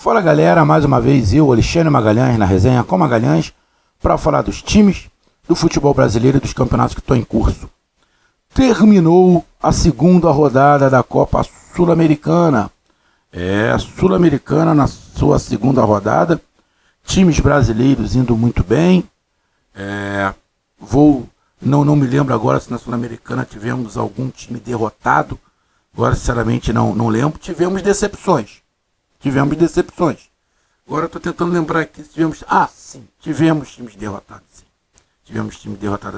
Fala galera, mais uma vez eu, Alexandre Magalhães, na resenha com Magalhães, para falar dos times, do futebol brasileiro e dos campeonatos que estão em curso. Terminou a segunda rodada da Copa Sul-Americana. Sul-Americana na sua segunda rodada, times brasileiros indo muito bem. Não me lembro agora se na Sul-Americana tivemos algum time derrotado. Agora, sinceramente, não lembro. Tivemos decepções. Agora estou tentando lembrar aqui se tivemos... sim. Tivemos times derrotados,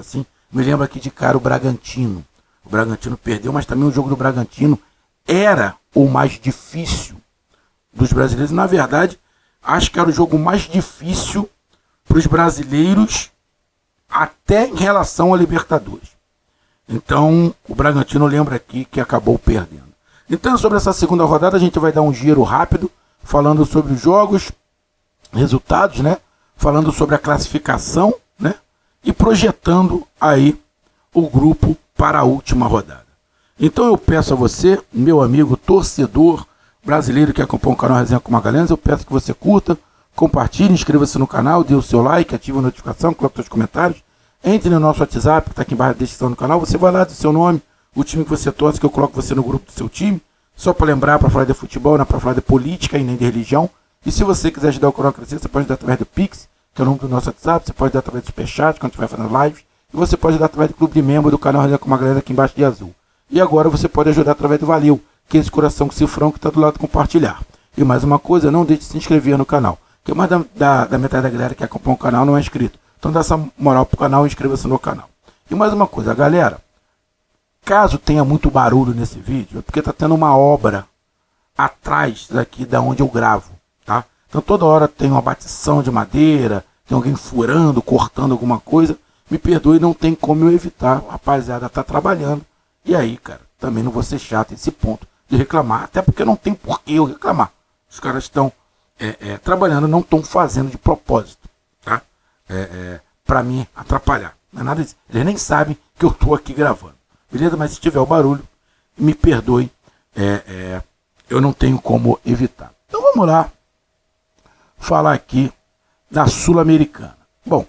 sim. Me lembro aqui de cara o Bragantino. O Bragantino perdeu, mas também o jogo do Bragantino era o mais difícil dos brasileiros. Na verdade, acho que era o jogo mais difícil para os brasileiros até em relação a Libertadores. Então, o Bragantino lembra aqui que acabou perdendo. Então, sobre essa segunda rodada, a gente vai dar um giro rápido, falando sobre os jogos, resultados, né? Falando sobre a classificação, né? E projetando aí o grupo para a última rodada. Então, eu peço a você, meu amigo torcedor brasileiro que acompanha o canal Resenha com Magalhães, eu peço que você curta, compartilhe, inscreva-se no canal, dê o seu like, ative a notificação, coloque seus comentários. Entre no nosso WhatsApp, que está aqui embaixo na descrição do canal. Você vai lá do seu nome, o time que você torce, que eu coloco você no grupo do seu time. Só para lembrar, para falar de futebol, não é para falar de política e nem de religião. E se você quiser ajudar o canal a crescer, você pode ajudar através do Pix, que é o nome do nosso WhatsApp. Você pode ajudar através do Superchat, quando estiver fazendo live. E você pode ajudar através do clube de membro do canal Resenha com Magalhães aqui embaixo de azul. E agora você pode ajudar através do Valeu, que é esse coração com cifrão que está do lado de compartilhar. E mais uma coisa, não deixe de se inscrever no canal. Porque mais da metade da galera que acompanha o canal não é inscrito. Então dá essa moral pro canal e inscreva-se no canal. E mais uma coisa, galera, caso tenha muito barulho nesse vídeo, é porque tá tendo uma obra atrás daqui da onde eu gravo, tá? Então toda hora tem uma batição de madeira, tem alguém furando, cortando alguma coisa. Me perdoe, não tem como eu evitar, a rapaziada tá trabalhando. E aí, cara, também não vou ser chato esse ponto de reclamar, até porque não tem por que eu reclamar. Os caras estão trabalhando, não estão fazendo de propósito, tá? Para me atrapalhar. Não é nada disso. Eles nem sabem que eu estou aqui gravando. Beleza? Mas se tiver o barulho, me perdoe. Eu não tenho como evitar. Então vamos lá falar aqui da Sul-Americana. Bom,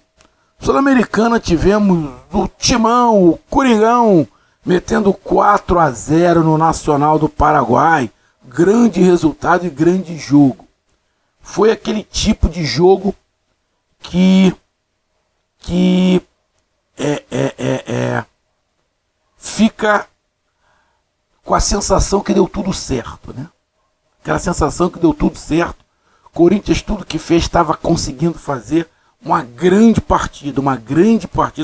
Sul-Americana tivemos o Timão, o Coringão, metendo 4-0 no Nacional do Paraguai. Grande resultado e grande jogo. Foi aquele tipo de jogo que fica com a sensação que deu tudo certo, né? Aquela sensação que deu tudo certo. Corinthians, tudo que fez, estava conseguindo fazer uma grande partida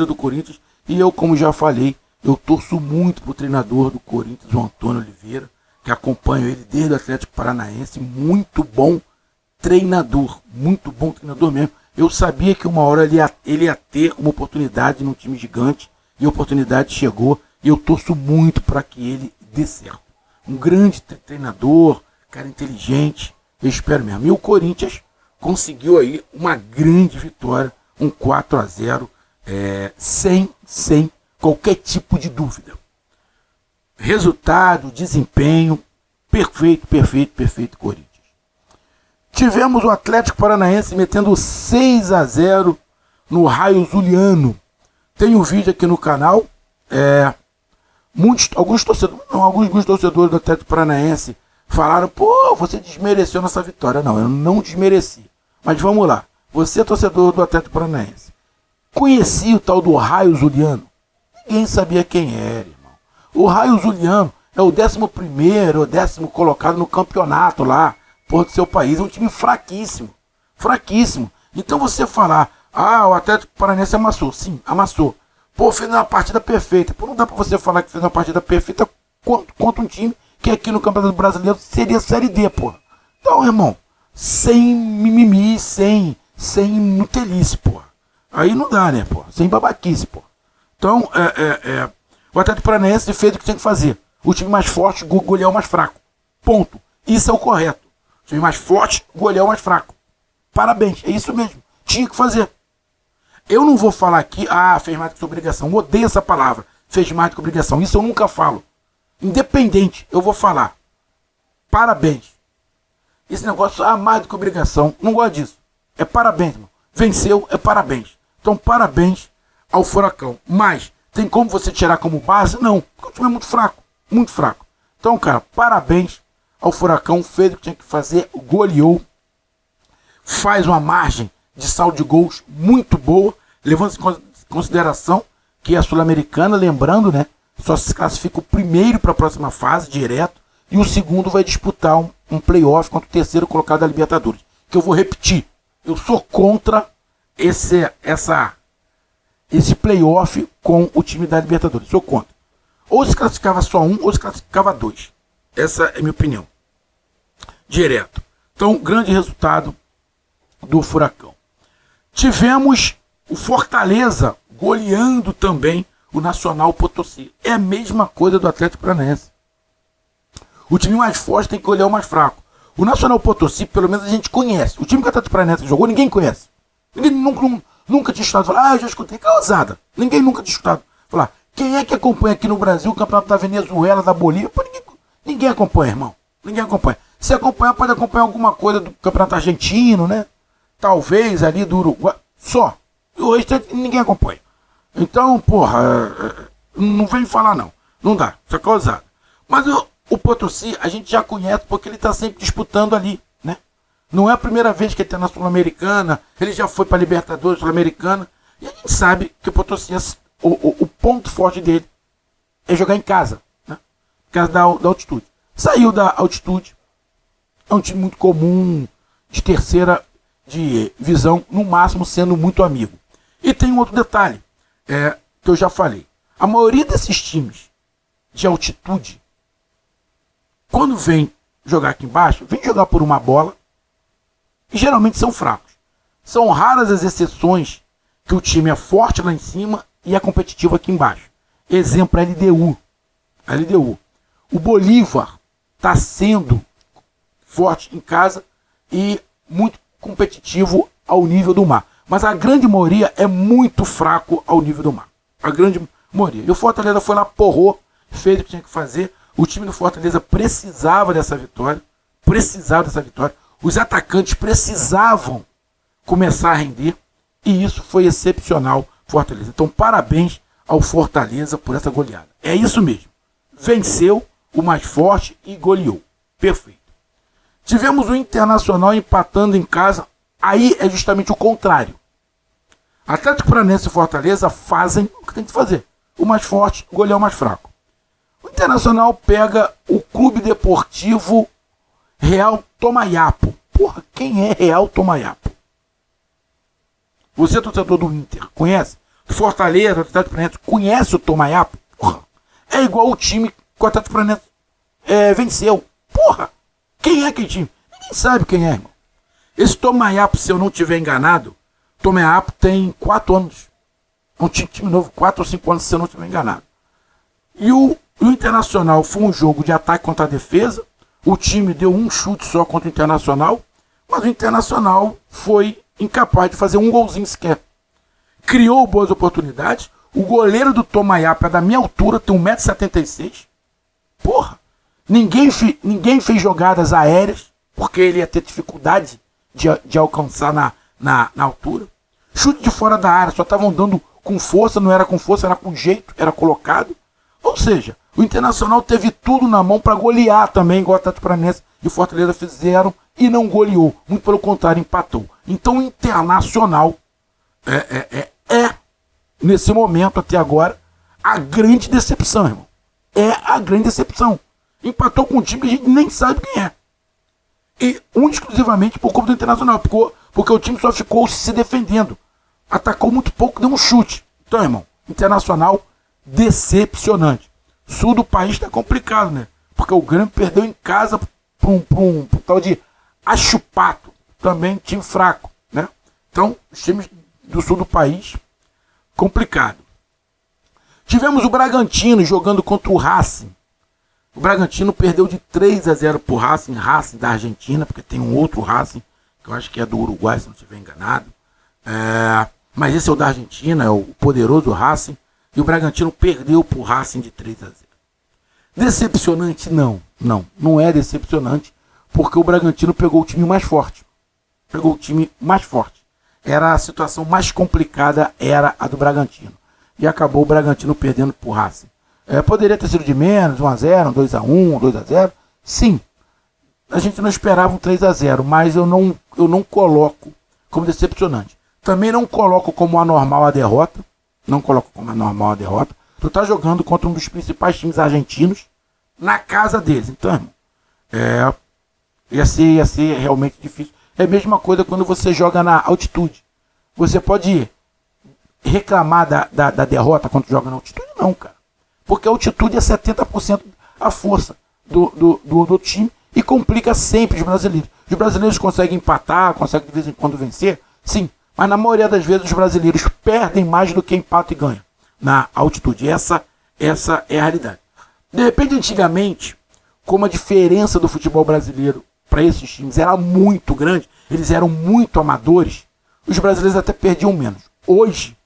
do Corinthians. E eu, como já falei, eu torço muito pro treinador do Corinthians, o Antônio Oliveira, que acompanho ele desde o Atlético Paranaense. Muito bom treinador mesmo. Eu sabia que uma hora ele ia ter uma oportunidade num time gigante, e a oportunidade chegou, e eu torço muito para que ele dê certo. Um grande treinador, cara inteligente, eu espero mesmo. E o Corinthians conseguiu aí uma grande vitória, um 4-0, sem qualquer tipo de dúvida. Resultado, desempenho, perfeito, Corinthians. Tivemos o Atlético Paranaense metendo 6-0 no Raio Zuliano. Tem um vídeo aqui no canal. Alguns torcedores do Atlético Paranaense falaram: pô, você desmereceu nossa vitória. Não, eu não desmereci. Mas vamos lá. Você é torcedor do Atlético Paranaense. Conhecia o tal do Raio Zuliano? Ninguém sabia quem era, irmão. O Raio Zuliano é o 11º ou 10º colocado no campeonato lá do seu país. É um time fraquíssimo. Então você falar: o Atlético Paranaense amassou. Sim, amassou. Pô, fez uma partida perfeita. Pô, não dá pra você falar que fez uma partida perfeita contra um time que aqui no Campeonato Brasileiro seria Série D, pô. Então, irmão, sem mimimi, sem nutelice, pô. Aí não dá, né, pô. Sem babaquice, pô. Então, o Atlético Paranaense fez o que tinha que fazer. O time mais forte golear o mais fraco. Ponto. Isso é o correto. O time mais forte golear o mais fraco. Parabéns, é isso mesmo. Tinha que fazer. Eu não vou falar aqui, fez mais do que sua obrigação. Odeio essa palavra. Fez mais do que obrigação. Isso eu nunca falo. Independente, eu vou falar. Parabéns. Esse negócio, mais do que obrigação, não gosto disso. É parabéns, irmão. Venceu, é parabéns. Então, parabéns ao Furacão. Mas, tem como você tirar como base? Não, porque o time é muito fraco. Muito fraco. Então, cara, parabéns ao Furacão. Fez o que tinha que fazer, goleou. Faz uma margem de saldo de gols muito boa, levando em consideração que a Sul-Americana, lembrando, né, só se classifica o primeiro para a próxima fase, direto, e o segundo vai disputar um playoff contra o terceiro colocado da Libertadores. Que eu vou repetir, eu sou contra esse playoff com o time da Libertadores. Sou contra. Ou se classificava só um, ou se classificava dois. Essa é a minha opinião. Direto. Então, grande resultado do Furacão. Tivemos o Fortaleza goleando também o Nacional Potosí. É a mesma coisa do Atlético Paranaense. O time mais forte tem que golear o mais fraco. O Nacional Potosí, pelo menos a gente conhece. O time que o Atlético Paranaense jogou, ninguém conhece. Ninguém nunca tinha escutado falar, eu já escutei, que ousada. Ninguém nunca tinha escutado falar. Quem é que acompanha aqui no Brasil o campeonato da Venezuela, da Bolívia? Pô, ninguém acompanha, irmão. Ninguém acompanha. Se acompanhar, pode acompanhar alguma coisa do campeonato argentino, né? Talvez ali do Uruguai. Só. Hoje ninguém acompanha. Então, porra, não vem falar não. Não dá. Isso é causado. Mas o Potosí a gente já conhece porque ele está sempre disputando ali, né? Não é a primeira vez que ele está na Sul-Americana. Ele já foi para a Libertadores Sul-Americana. E a gente sabe que o Potosí, o ponto forte dele é jogar em casa, né? Por causa da altitude. Saiu da altitude. É um time muito comum, de terceira de visão, no máximo sendo muito amigo. E tem um outro detalhe, que eu já falei. A maioria desses times de altitude, quando vem jogar aqui embaixo, vem jogar por uma bola e geralmente são fracos. São raras as exceções que o time é forte lá em cima e é competitivo aqui embaixo. Exemplo, a LDU. A LDU. O Bolívar está sendo forte em casa e muito competitivo ao nível do mar. Mas a grande maioria é muito fraco ao nível do mar. A grande maioria. E o Fortaleza foi lá, porrou, fez o que tinha que fazer. O time do Fortaleza precisava dessa vitória. Precisava dessa vitória. Os atacantes precisavam começar a render. E isso foi excepcional, Fortaleza. Então, parabéns ao Fortaleza por essa goleada. É isso mesmo. Venceu o mais forte e goleou. Perfeito. Tivemos o Internacional empatando em casa. Aí é justamente o contrário. Atlético Paranaense e Fortaleza fazem o que tem que fazer. O mais forte goleia o mais fraco. O Internacional pega o Clube Deportivo Real Tomaiapo. Porra, quem é Real Tomaiapo? Você, torcedor do Inter, conhece? Fortaleza, Atlético Paranaense, conhece o Tomaiapo? Porra, é igual o time que o Atlético Paranaense venceu. Porra, quem é aquele time? Ninguém sabe quem é, irmão. Esse Tomaiapo, se eu não estiver enganado, Tomaiapo tem 4 anos. É um time novo, 4 ou 5 anos, se eu não estiver enganado. E o Internacional foi um jogo de ataque contra a defesa. O time deu um chute só contra o Internacional, mas o Internacional foi incapaz de fazer um golzinho sequer. Criou boas oportunidades. O goleiro do Tomaiapo é da minha altura, tem 1,76 m. Porra, ninguém fez jogadas aéreas, porque ele ia ter dificuldade de alcançar na altura. Chute de fora da área, só estavam dando com força, não era com força, era com jeito, era colocado. Ou seja, o Internacional teve tudo na mão para golear também, igual o Atlético Paranaense e o Fortaleza fizeram, e não goleou. Muito pelo contrário, empatou. Então o Internacional nesse momento até agora, a grande decepção, irmão. É a grande decepção. Empatou com um time que a gente nem sabe quem é. E exclusivamente por culpa do Internacional, porque o time só ficou se defendendo. Atacou muito pouco, deu um chute. Então, irmão, Internacional decepcionante. Sul do país está complicado, né? Porque o Grêmio perdeu em casa para um tal de Achupato, também time fraco, né? Então, os times do sul do país, complicado. Tivemos o Bragantino jogando contra o Racing. O Bragantino perdeu de 3-0 para o Racing da Argentina, porque tem um outro Racing, que eu acho que é do Uruguai, se não estiver enganado. Mas esse é o da Argentina, é o poderoso Racing, e o Bragantino perdeu para o Racing de 3-0. Decepcionante? Não é decepcionante, porque o Bragantino pegou o time mais forte. Pegou o time mais forte. Era a situação mais complicada, era a do Bragantino. E acabou o Bragantino perdendo pro Racing. Poderia ter sido de menos, 1-0, 2-1, 2-0. Sim, a gente não esperava um 3-0, mas eu não coloco como decepcionante. Também não coloco como anormal a derrota. Não coloco como anormal a derrota. Tu tá jogando contra um dos principais times argentinos na casa deles. Então, ia ser realmente difícil. É a mesma coisa quando você joga na altitude. Você pode reclamar da derrota quando joga na altitude? Não, cara. Porque a altitude é 70% a força do time e complica sempre os brasileiros. Os brasileiros conseguem empatar, conseguem de vez em quando vencer, sim. Mas na maioria das vezes os brasileiros perdem mais do que empatam e ganham na altitude. Essa é a realidade. De repente, antigamente, como a diferença do futebol brasileiro para esses times era muito grande, eles eram muito amadores, os brasileiros até perdiam menos. Hoje,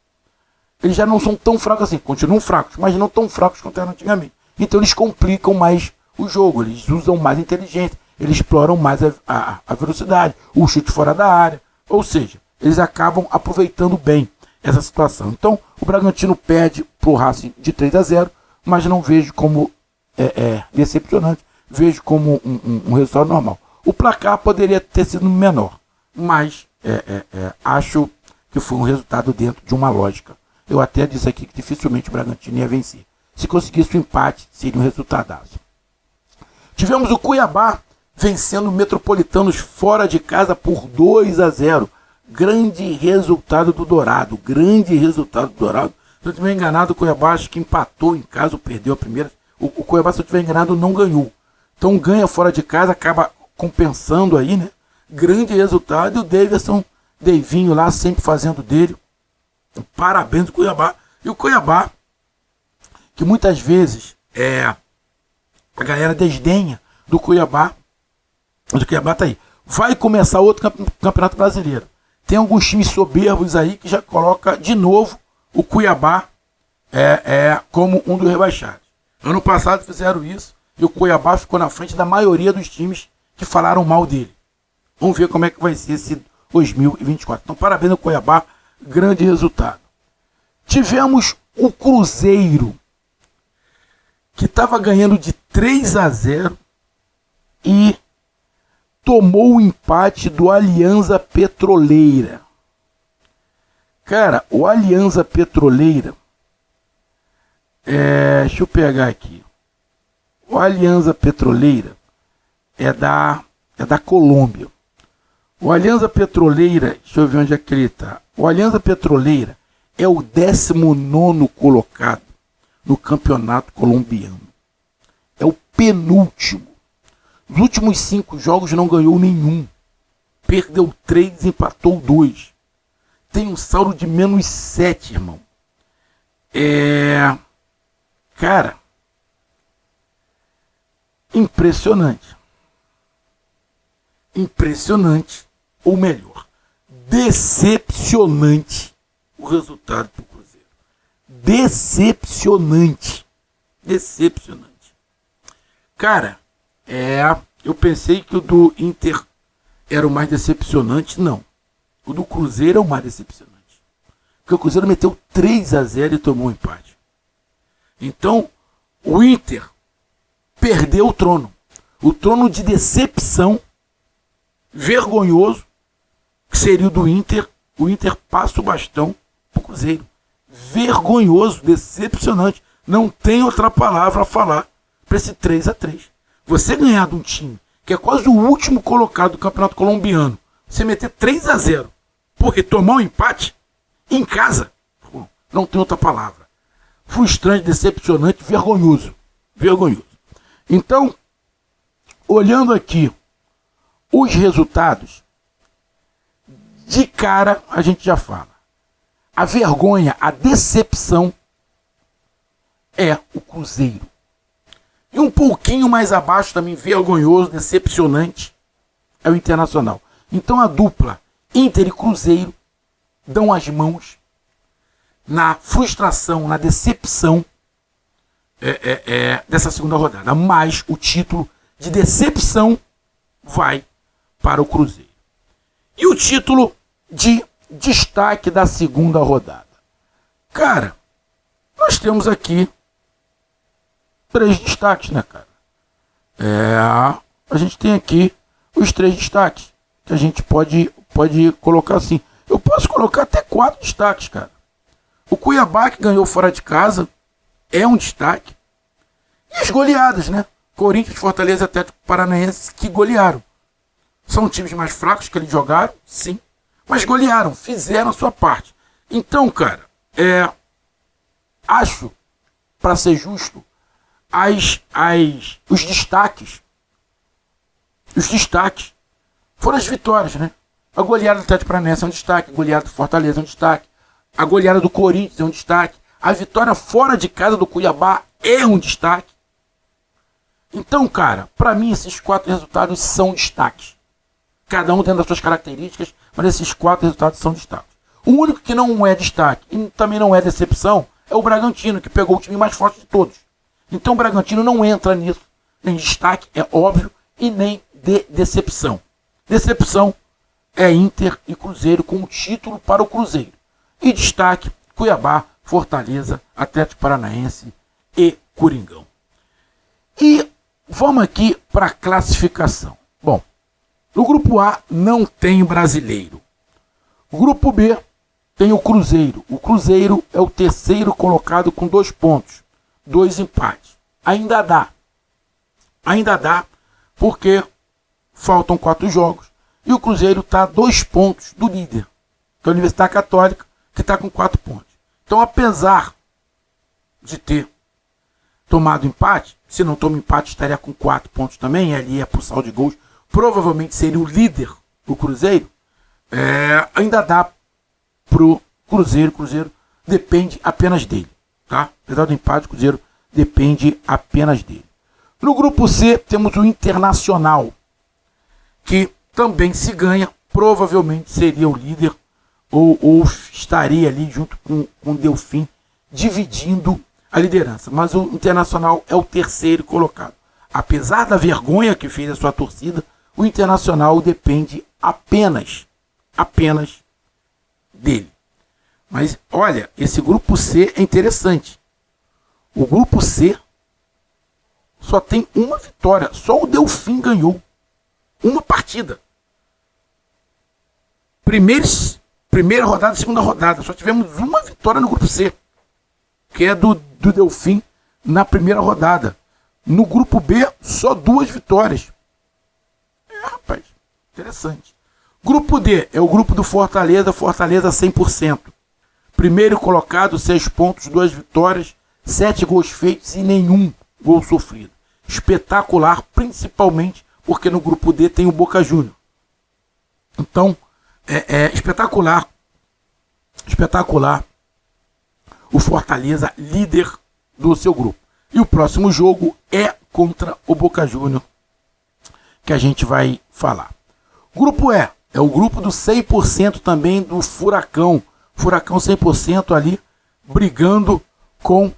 eles já não são tão fracos assim, continuam fracos, mas não tão fracos quanto eram antigamente. Então eles complicam mais o jogo, eles usam mais inteligência, eles exploram mais a velocidade, o chute fora da área, ou seja, eles acabam aproveitando bem essa situação. Então o Bragantino perde para o Racing de 3-0, mas não vejo como decepcionante, vejo como um resultado normal. O placar poderia ter sido menor, mas acho que foi um resultado dentro de uma lógica. Eu até disse aqui que dificilmente o Bragantino ia vencer. Se conseguisse o empate, seria um resultadaço. Tivemos o Cuiabá vencendo o Metropolitanos fora de casa por 2-0. Grande resultado do Dourado. Grande resultado do Dourado. Se eu estiver enganado, o Cuiabá acho que empatou em casa ou perdeu a primeira. O Cuiabá, se eu estiver enganado, não ganhou. Então ganha fora de casa, acaba compensando aí, né? Grande resultado. E o Davinho lá sempre fazendo dele. Parabéns do Cuiabá. E o Cuiabá, que muitas vezes a galera desdenha do Cuiabá. O Cuiabá tá aí. Vai começar outro campeonato brasileiro. Tem alguns times soberbos aí que já coloca de novo o Cuiabá como um dos rebaixados. Ano passado fizeram isso e o Cuiabá ficou na frente da maioria dos times que falaram mal dele. Vamos ver como é que vai ser esse 2024. Então, parabéns ao Cuiabá. Grande resultado. Tivemos o Cruzeiro, que estava ganhando de 3-0 e tomou o empate do Alianza Petroleira. Cara, o Alianza Petroleira, deixa eu pegar aqui. O Alianza Petroleira é da Colômbia. O Alianza Petroleira, deixa eu ver onde é que ele está. O Alianza Petroleira é o 19º colocado no campeonato colombiano. É o penúltimo. Nos últimos 5 jogos não ganhou nenhum. Perdeu 3, empatou 2. Tem um saldo de -7, irmão. Cara, impressionante. Impressionante. Ou melhor, decepcionante o resultado do Cruzeiro. Decepcionante. Decepcionante. Cara, eu pensei que o do Inter era o mais decepcionante. Não. O do Cruzeiro é o mais decepcionante. Porque o Cruzeiro meteu 3-0 e tomou um empate. Então, o Inter perdeu o trono. O trono de decepção vergonhoso que seria o do Inter. O Inter passa o bastão pro Cruzeiro. Vergonhoso, decepcionante. Não tem outra palavra a falar para esse 3-3. Você ganhar de um time que é quase o último colocado do Campeonato Colombiano, você meter 3-0, porque tomar um empate em casa, não tem outra palavra. Frustrante, decepcionante, vergonhoso. Vergonhoso. Então, olhando aqui os resultados, de cara a gente já fala. A vergonha, a decepção é o Cruzeiro. E um pouquinho mais abaixo também, vergonhoso, decepcionante, é o Internacional. Então a dupla Inter e Cruzeiro dão as mãos na frustração, na decepção dessa segunda rodada. Mas o título de decepção vai para o Cruzeiro. E o título de destaque da segunda rodada. Cara, nós temos aqui 3 destaques, né, cara? A gente tem aqui os 3 destaques, que a gente pode colocar assim. Eu posso colocar até 4 destaques, cara. O Cuiabá, que ganhou fora de casa, é um destaque. E as goleadas, né? Corinthians, Fortaleza e Atlético Paranaense, que golearam. São times mais fracos que eles jogaram, sim. Mas golearam, fizeram a sua parte. Então, cara, acho, para ser justo, os destaques foram as vitórias, né? A goleada do Atlético Paranaense é um destaque, a goleada do Fortaleza é um destaque, a goleada do Corinthians é um destaque, a vitória fora de casa do Cuiabá é um destaque. Então, cara, para mim esses 4 resultados são destaques. Cada um dentro das suas características, mas esses 4 resultados são destaques. O único que não é destaque e também não é decepção é o Bragantino, que pegou o time mais forte de todos. Então o Bragantino não entra nisso, nem destaque, é óbvio, e nem de decepção. Decepção é Inter e Cruzeiro com o título para o Cruzeiro. E destaque, Cuiabá, Fortaleza, Atlético Paranaense e Coringão. E vamos aqui para a classificação. Bom, no grupo A não tem brasileiro. O grupo B tem o Cruzeiro. O Cruzeiro é o terceiro colocado com 2 pontos. 2 empates. Ainda dá, porque faltam 4 jogos. E o Cruzeiro está a 2 pontos do líder, que é a Universidade Católica, que está com 4 pontos. Então, apesar de ter tomado empate, se não toma empate, estaria com 4 pontos também, ali é por saldo de gols, provavelmente seria o líder, o Cruzeiro, ainda dá pro Cruzeiro. O Cruzeiro depende apenas dele, tá? Apesar do empate, o Cruzeiro depende apenas dele. No grupo C, temos o Internacional, que também, se ganha, provavelmente seria o líder ou estaria ali junto com o Delfim, dividindo a liderança. Mas o Internacional é o terceiro colocado. Apesar da vergonha que fez a sua torcida, o Internacional depende apenas dele. Mas, olha, esse grupo C é interessante. O grupo C só tem uma vitória. Só o Delfim ganhou uma partida. Primeira rodada, segunda rodada. Só tivemos uma vitória no grupo C, que é do Delfim na primeira rodada. No grupo B, só 2 vitórias. Rapaz, interessante. Grupo D é o grupo do Fortaleza 100%. Primeiro colocado, 6 pontos, 2 vitórias, 7 gols feitos e nenhum gol sofrido. Espetacular, principalmente porque no grupo D tem o Boca Juniors. Então, espetacular o Fortaleza, líder do seu grupo. E o próximo jogo é contra o Boca Juniors, que a gente vai falar. Grupo E é o grupo do 100% também do Furacão. Furacão 100% ali, brigando com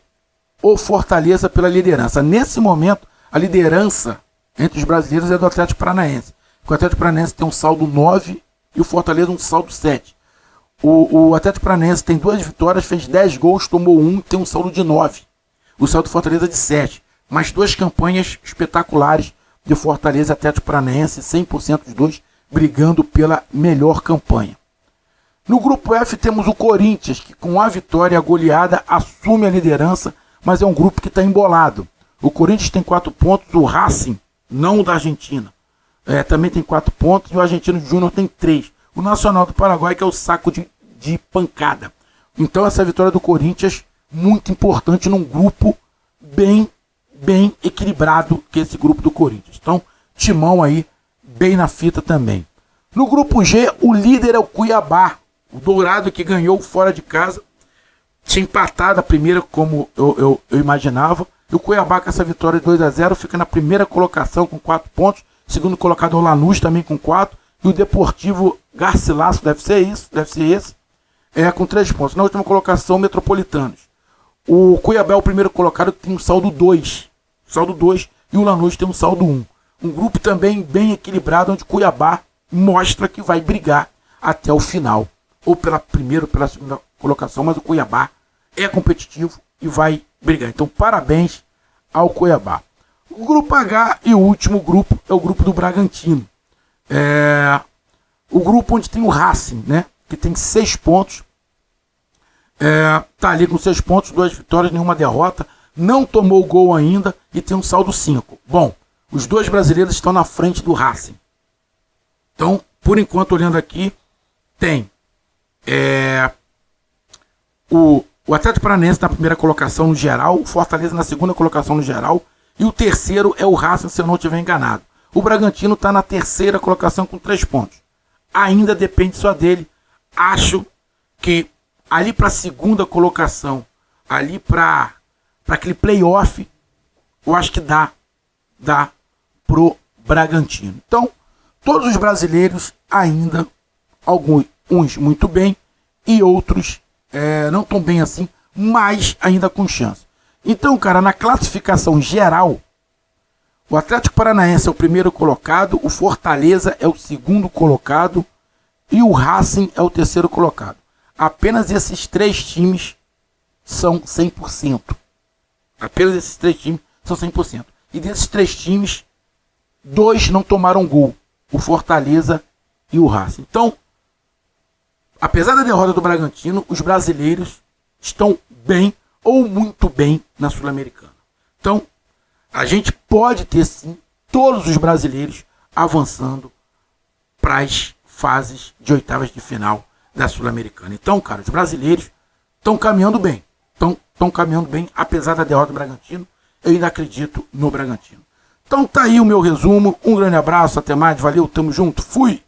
o Fortaleza pela liderança. Nesse momento, a liderança entre os brasileiros é do Atlético Paranaense. O Atlético Paranaense tem um saldo 9 e o Fortaleza um saldo 7. O Atlético Paranaense tem 2 vitórias, fez 10 gols, tomou 1, tem um saldo de 9. O saldo do Fortaleza é de 7. Mais 2 campanhas espetaculares de Fortaleza e Atlético Paranaense, 100% dos dois brigando pela melhor campanha. No grupo F temos o Corinthians, que com a vitória e a goleada assume a liderança, mas é um grupo que está embolado. O Corinthians tem 4 pontos, o Racing, não o da Argentina, também tem 4 pontos, e o Argentino Júnior tem 3. O Nacional do Paraguai, que é o saco de pancada. Então essa vitória do Corinthians, muito importante num grupo bem equilibrado, que é esse grupo do Corinthians. Então, timão aí, bem na fita também. No grupo G, o líder é o Cuiabá, o Dourado, que ganhou fora de casa, tinha empatado a primeira, como eu imaginava. E o Cuiabá, com essa vitória de 2-0, fica na primeira colocação com 4 pontos. Segundo colocado é o Lanús, também com 4. E o Deportivo Garcilasso, deve ser esse, com 3 pontos. Na última colocação, Metropolitanos. O Cuiabá é o primeiro colocado, que tem um saldo 2. E o Lanús tem um saldo 1. Um grupo também bem equilibrado, onde Cuiabá mostra que vai brigar até o final. Ou pela primeira ou pela segunda colocação, mas o Cuiabá é competitivo e vai brigar. Então, parabéns ao Cuiabá. O grupo H e o último grupo é o grupo do Bragantino. O grupo onde tem o Racing, né? Que tem 6 pontos. Tá ali com 6 pontos, 2 vitórias, nenhuma derrota. Não tomou gol ainda e tem um saldo 5. Bom, os 2 brasileiros estão na frente do Racing. Então, por enquanto, olhando aqui, tem o Atlético Paranaense na primeira colocação no geral, o Fortaleza na segunda colocação no geral, e o terceiro é o Racing, se eu não estiver enganado. O Bragantino está na terceira colocação com 3 pontos. Ainda depende só dele. Acho que ali para a segunda colocação, ali para aquele playoff, eu acho que dá pro Bragantino. Então, todos os brasileiros ainda, uns muito bem e outros não tão bem assim, mas ainda com chance. Então, cara, na classificação geral, o Atlético Paranaense é o primeiro colocado, o Fortaleza é o segundo colocado e o Racing é o terceiro colocado. Apenas esses 3 times são 100%. Apenas esses 3 times são 100%. E desses 3 times, 2 não tomaram gol. O Fortaleza e o Racing. Então, apesar da derrota do Bragantino, os brasileiros estão bem ou muito bem na Sul-Americana. Então, a gente pode ter sim todos os brasileiros avançando para as fases de oitavas de final da Sul-Americana. Então, cara, os brasileiros estão caminhando bem. Estão caminhando bem, apesar da derrota do Bragantino. Eu ainda acredito no Bragantino. Então tá aí o meu resumo. Um grande abraço, até mais, valeu, tamo junto, fui!